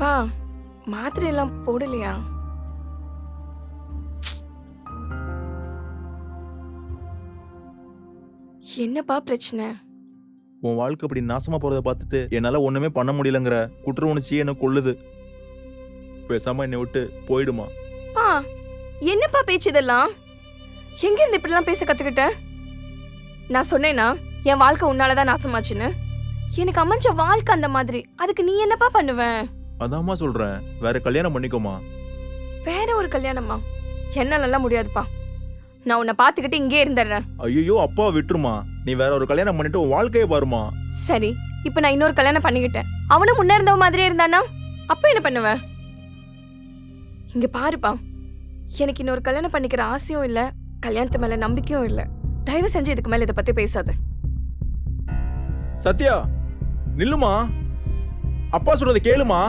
பா மாத்திரை எல்லாம் போடலையா? என்னப்பா பிரச்சனை? உன் வாழ்க்கை இப்படி நாசமா போறதை பார்த்துட்டு என்னால ஒண்ணுமே பண்ண முடியலங்கிற குற்ற உணர்ச்சியே என்ன கொள்ளுது. பேசாம என்னை விட்டு போயிடுமா. பா என்னப்பா பேச்சு இதெல்லாம்? எங்க இருந்து இப்படிலாம் பேச கத்துக்கிட்ட? நான் சொன்னேனா என் வாழ்க்கை உன்னாலதான் நாசமாச்சுன்னு. எனக்கு அமைஞ்ச வாழ்க்கை அந்த மாதிரி. அதுக்கு நீ என்னப்பா பண்ணுவ? அதாம்மா சொல்றேன், வேற கல்யாணம் பண்ணிக்கோமா. வேற ஒரு கல்யாணமா? என்னாலலாம் முடியாதுப்பா. நான் உன்னை பாத்துக்கிட்டு இங்கே இருந்துடுறேன். ஐயோ அப்பா விட்டுருமா. நீ வேற ஒரு கல்யாணம் பண்ணிட்டு உன் வாழ்க்கையை பாருமா. சரி, இப்ப நான் இன்னொரு கல்யாணம் பண்ணிக்கிட்டேன். அவனும் முன்ன இருந்தவ மாதிரியே இருந்தானா அப்ப என்ன பண்ணுவ? இங்க பாருப்பா, எனக்கு இன்னொரு கல்யாணம் பண்ணிக்கிற ஆசையும் இல்ல, கல்யாணத்து மேல நம்பிக்கையும் இல்ல. தயவு செஞ்சு இதுக்கு மேல இதை பத்தி பேசாத. சத்யா நில்லுமா, அப்பா சொல்றதை கேளுமா.